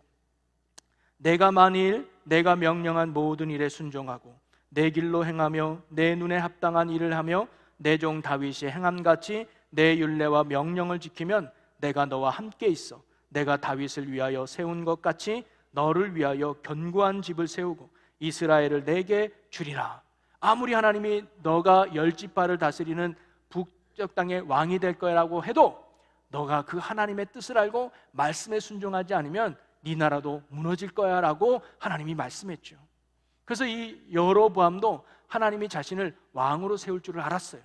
내가 만일 내가 명령한 모든 일에 순종하고 내 길로 행하며 내 눈에 합당한 일을 하며 내 종 다윗이 행함같이 내 율례와 명령을 지키면 내가 너와 함께 있어 내가 다윗을 위하여 세운 것 같이 너를 위하여 견고한 집을 세우고 이스라엘을 내게 주리라. 아무리 하나님이 너가 10지파를 다스리는 북쪽 땅의 왕이 될 거라고 해도 너가 그 하나님의 뜻을 알고 말씀에 순종하지 않으면 네 나라도 무너질 거야 라고 하나님이 말씀했죠. 그래서 이 여로보암도 하나님이 자신을 왕으로 세울 줄을 알았어요.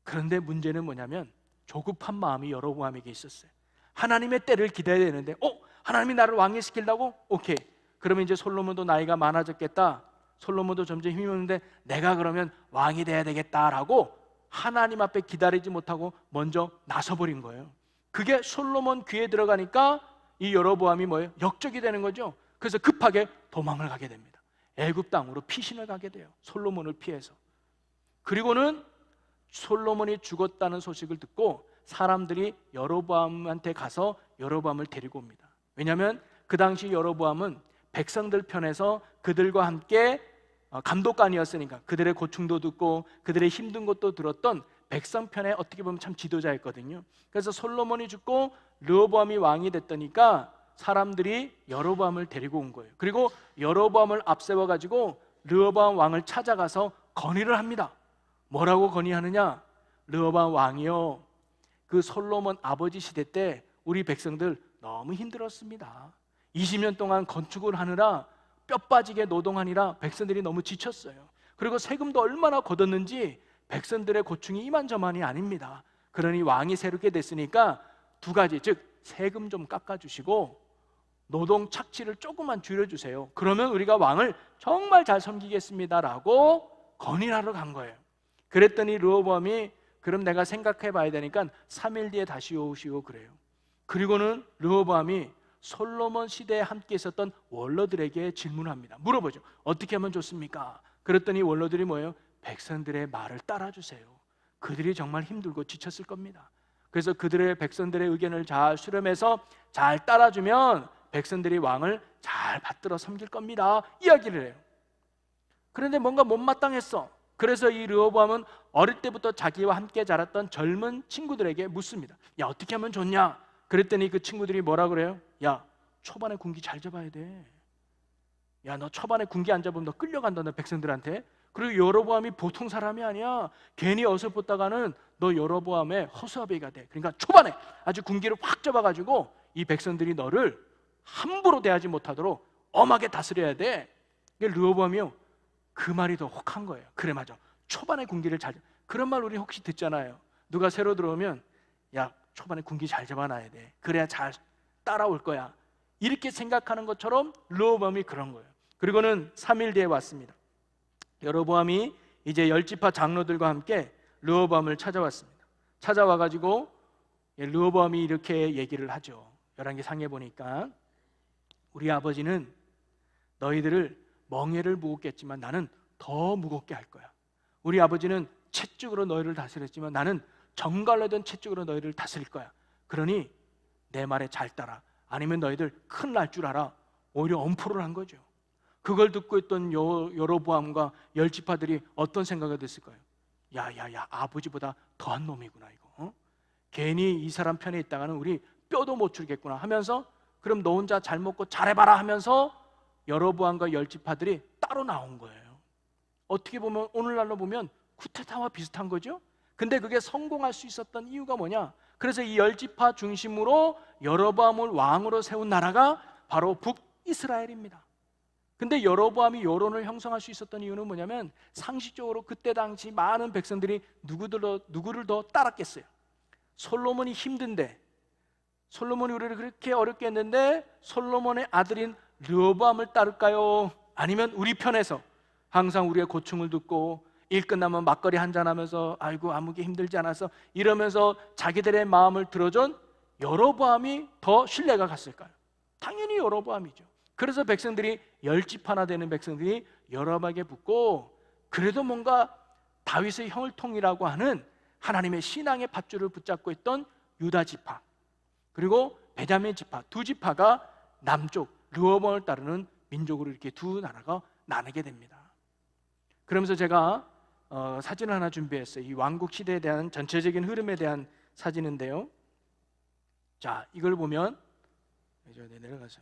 그런데 문제는 뭐냐면 조급한 마음이 여로보암에게 있었어요. 하나님의 때를 기다려야 되는데 하나님이 나를 왕이 시키려고? 오케이, 그러면 이제 솔로몬도 나이가 많아졌겠다, 솔로몬도 점점 힘이 오는데 내가 그러면 왕이 돼야 되겠다라고 하나님 앞에 기다리지 못하고 먼저 나서버린 거예요. 그게 솔로몬 귀에 들어가니까 이 여로보암이 뭐예요? 역적이 되는 거죠. 그래서 급하게 도망을 가게 됩니다. 애굽 땅으로 피신을 가게 돼요. 솔로몬을 피해서. 그리고는 솔로몬이 죽었다는 소식을 듣고 사람들이 여로보암한테 가서 여로보암을 데리고 옵니다. 왜냐하면 그 당시 여로보암은 백성들 편에서 그들과 함께 감독관이었으니까 그들의 고충도 듣고 그들의 힘든 것도 들었던 백성 편에 어떻게 보면 참 지도자였거든요. 그래서 솔로몬이 죽고 르호보암이 왕이 됐다니까 사람들이 여로보암을 데리고 온 거예요. 그리고 여로보암을 앞세워가지고 르호보암 왕을 찾아가서 건의를 합니다. 뭐라고 건의하느냐? 르호보암 왕이요, 그 솔로몬 아버지 시대 때 우리 백성들 너무 힘들었습니다. 20년 동안 건축을 하느라 뼈 빠지게 노동하느라 백성들이 너무 지쳤어요. 그리고 세금도 얼마나 걷었는지 백성들의 고충이 이만저만이 아닙니다. 그러니 왕이 새롭게 됐으니까 두 가지, 즉 세금 좀 깎아주시고 노동 착취를 조금만 줄여주세요. 그러면 우리가 왕을 정말 잘 섬기겠습니다라고 건의하러 간 거예요. 그랬더니 르호보암이 그럼 내가 생각해 봐야 되니까 3일 뒤에 다시 오시오 그래요. 그리고는 르호보암이 솔로몬 시대에 함께 있었던 원로들에게 질문합니다. 물어보죠. 어떻게 하면 좋습니까? 그랬더니 원로들이 뭐예요? 백성들의 말을 따라주세요. 그들이 정말 힘들고 지쳤을 겁니다. 그래서 그들의 백성들의 의견을 잘 수렴해서 잘 따라주면 백성들이 왕을 잘 받들어 섬길 겁니다. 이야기를 해요. 그런데 뭔가 못마땅했어. 그래서 이 르호보암은 어릴 때부터 자기와 함께 자랐던 젊은 친구들에게 묻습니다. 야, 어떻게 하면 좋냐? 그랬더니 그 친구들이 뭐라 그래요? 야, 초반에 군기 잘 잡아야 돼. 야, 너 초반에 군기 안 잡으면 너 끌려간다, 너 백성들한테. 그리고 여로보암이 보통 사람이 아니야. 괜히 어설펐다가는 너 여로보암의 허수아비가 돼. 그러니까 초반에 아주 군기를 확 잡아가지고 이 백성들이 너를 함부로 대하지 못하도록 엄하게 다스려야 돼. 르호보암이요, 그 말이 더 혹한 거예요. 그래, 맞아. 초반에 군기를 잘, 그런 말 우리 혹시 듣잖아요. 누가 새로 들어오면 야, 초반에 군기 잘 잡아놔야 돼. 그래야 잘 따라올 거야. 이렇게 생각하는 것처럼 르호보암이 그런 거예요. 그리고는 3일 뒤에 왔습니다. 여로보암이 이제 10지파 장로들과 함께 르호보암을 찾아왔습니다. 찾아와가지고 르호보암이 이렇게 얘기를 하죠. 열왕기상에 보니까 우리 아버지는 너희들을 멍에를 무겁겠지만 나는 더 무겁게 할 거야. 우리 아버지는 채찍으로 너희를 다스렸지만 나는 정갈로 된 채찍으로 너희를 다스릴 거야. 그러니 내 말에 잘 따라. 아니면 너희들 큰일 날 줄 알아. 오히려 엄포를 한 거죠. 그걸 듣고 있던 여로보암과 10지파들이 어떤 생각이 됐을까요? 야야야, 아버지보다 더한 놈이구나 이거. 괜히 이 사람 편에 있다가는 우리 뼈도 못 추겠구나 하면서 그럼 너 혼자 잘 먹고 잘해봐라 하면서 여로보암과 10지파들이 따로 나온 거예요. 어떻게 보면 오늘날로 보면 쿠데타와 비슷한 거죠. 근데 그게 성공할 수 있었던 이유가 뭐냐? 그래서 이 10지파 중심으로 여로보암을 왕으로 세운 나라가 바로 북이스라엘입니다. 근데 여로보암이 여론을 형성할 수 있었던 이유는 뭐냐면 상식적으로 그때 당시 많은 백성들이 누구를 더 따랐겠어요? 솔로몬이 힘든데, 솔로몬이 우리를 그렇게 어렵게 했는데 솔로몬의 아들인 르호보암을 따를까요? 아니면 우리 편에서 항상 우리의 고충을 듣고 일 끝나면 막걸리 한잔하면서 아이고 아무게 힘들지 않아서 이러면서 자기들의 마음을 들어준 여로보암이 더 신뢰가 갔을까요? 당연히 여로보암이죠. 그래서 백성들이 10지파나 되는 백성들이 여로보암에게 붙고, 그래도 뭔가 다윗의 형을통이라고 하는 하나님의 신앙의 밧줄을 붙잡고 있던 유다 지파, 그리고 베냐민 지파, 두 지파가 남쪽 르호보암을 따르는 민족으로 이렇게 두 나라가 나뉘게 됩니다. 그러면서 제가 사진을 하나 준비했어요. 이 왕국 시대에 대한 전체적인 흐름에 대한 사진인데요. 자, 이걸 보면 내려가서,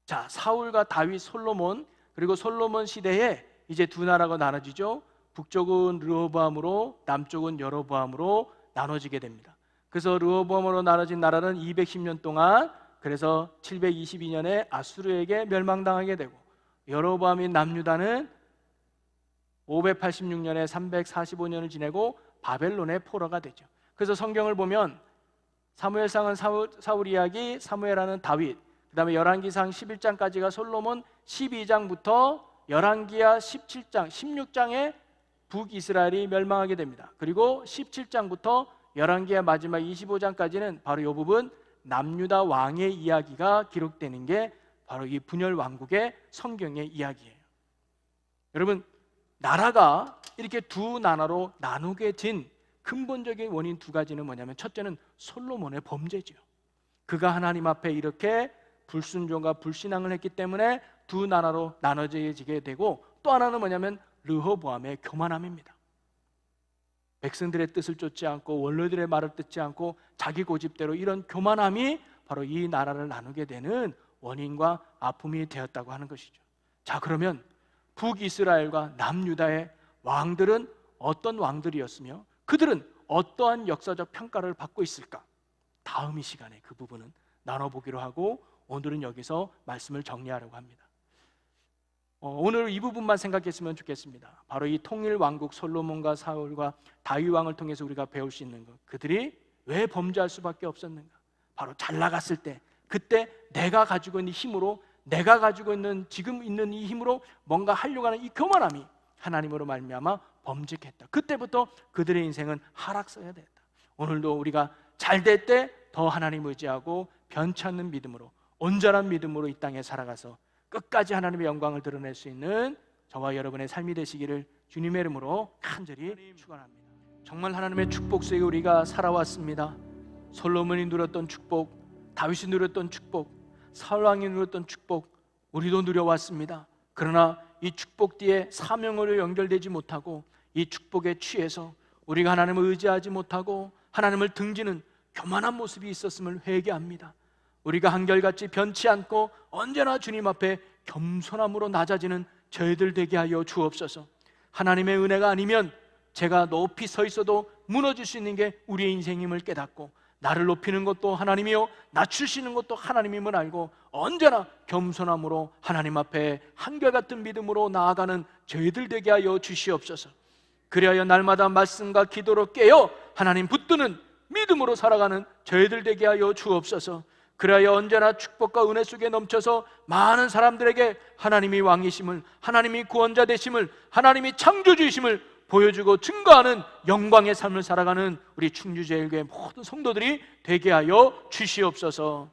자, 사울과 다윗, 솔로몬, 그리고 솔로몬 시대에 이제 두 나라가 나눠지죠. 북쪽은 르호보암으로, 남쪽은 여로보암으로 나눠지게 됩니다. 그래서 르호보암으로 나눠진 나라는 210년 동안, 그래서 722년에 아수르에게 멸망당하게 되고, 여로보암인 남유다는 586년에 345년을 지내고 바벨론의 포로가 되죠. 그래서 성경을 보면 사무엘상은 사울 이야기, 사무엘하는 다윗, 그 다음에 열왕기상 11장까지가 솔로몬, 12장부터 열왕기하 17장, 16장에 북이스라엘이 멸망하게 됩니다. 그리고 17장부터 열왕기하 마지막 25장까지는 바로 이 부분 남유다 왕의 이야기가 기록되는 게 바로 이 분열 왕국의 성경의 이야기예요. 여러분, 나라가 이렇게 두 나라로 나누게 된 근본적인 원인 두 가지는 뭐냐면, 첫째는 솔로몬의 범죄죠. 그가 하나님 앞에 이렇게 불순종과 불신앙을 했기 때문에 두 나라로 나눠지게 되고, 또 하나는 뭐냐면 르호보암의 교만함입니다. 백성들의 뜻을 쫓지 않고 원로들의 말을 듣지 않고 자기 고집대로, 이런 교만함이 바로 이 나라를 나누게 되는 원인과 아픔이 되었다고 하는 것이죠. 자, 그러면 북이스라엘과 남유다의 왕들은 어떤 왕들이었으며 그들은 어떠한 역사적 평가를 받고 있을까? 다음 이 시간에 그 부분은 나눠보기로 하고 오늘은 여기서 말씀을 정리하려고 합니다. 오늘 이 부분만 생각했으면 좋겠습니다. 바로 이 통일 왕국 솔로몬과 사울과 다윗 왕을 통해서 우리가 배울 수 있는 것, 그들이 왜 범죄할 수밖에 없었는가? 바로 잘 나갔을 때, 그때 내가 가지고 있는 힘으로, 내가 가지고 있는 지금 있는 이 힘으로 뭔가 하려고 하는 이 교만함이 하나님으로 말미암아 범죄했다. 그때부터 그들의 인생은 하락서야 됐다. 오늘도 우리가 잘 될 때 더 하나님 의지하고 변치 않는 믿음으로, 온전한 믿음으로 이 땅에 살아가서 끝까지 하나님의 영광을 드러낼 수 있는 저와 여러분의 삶이 되시기를 주님의 이름으로 간절히 축원합니다. 정말 하나님의 축복 속에 우리가 살아왔습니다. 솔로몬이 누렸던 축복, 다윗이 누렸던 축복, 사울 왕이 누렸던 축복, 우리도 누려왔습니다. 그러나 이 축복 뒤에 사명으로 연결되지 못하고 이 축복에 취해서 우리가 하나님을 의지하지 못하고 하나님을 등지는 교만한 모습이 있었음을 회개합니다. 우리가 한결같이 변치 않고 언제나 주님 앞에 겸손함으로 낮아지는 저희들 되게 하여 주옵소서. 하나님의 은혜가 아니면 제가 높이 서 있어도 무너질 수 있는 게 우리의 인생임을 깨닫고, 나를 높이는 것도 하나님이요 낮추시는 것도 하나님임을 알고 언제나 겸손함으로 하나님 앞에 한결같은 믿음으로 나아가는 저희들 되게 하여 주시옵소서. 그리하여 날마다 말씀과 기도로 깨어 하나님 붙드는 믿음으로 살아가는 저희들 되게 하여 주옵소서. 그리하여 언제나 축복과 은혜 속에 넘쳐서 많은 사람들에게 하나님이 왕이심을, 하나님이 구원자 되심을, 하나님이 창조주이심을 보여주고 증거하는 영광의 삶을 살아가는 우리 충주제일교회 모든 성도들이 되게 하여 주시옵소서.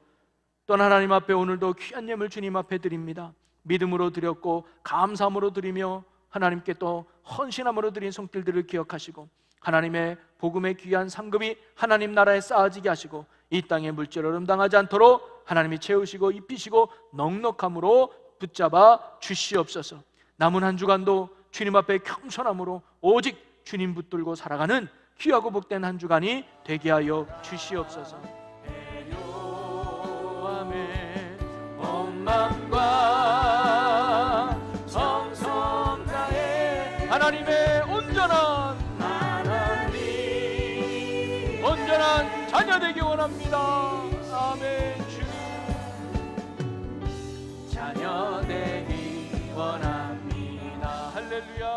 또한 하나님 앞에 오늘도 귀한 예물 주님 앞에 드립니다. 믿음으로 드렸고 감사함으로 드리며 하나님께 또 헌신함으로 드린 손길들을 기억하시고 하나님의 복음의 귀한 상급이 하나님 나라에 쌓아지게 하시고 이 땅의 물질을 음당하지 않도록 하나님이 채우시고 입히시고 넉넉함으로 붙잡아 주시옵소서. 남은 한 주간도 주님 앞에 겸손함으로 오직 주님 붙들고 살아가는 귀하고 복된 한 주간이 되게 하여 주시옵소서. 애요함에 온 맘과 정성 다해 하나님의 온전한 자녀 되기 원합니다. 아멘. 주님 자녀 되기 원합니다. 할렐루야.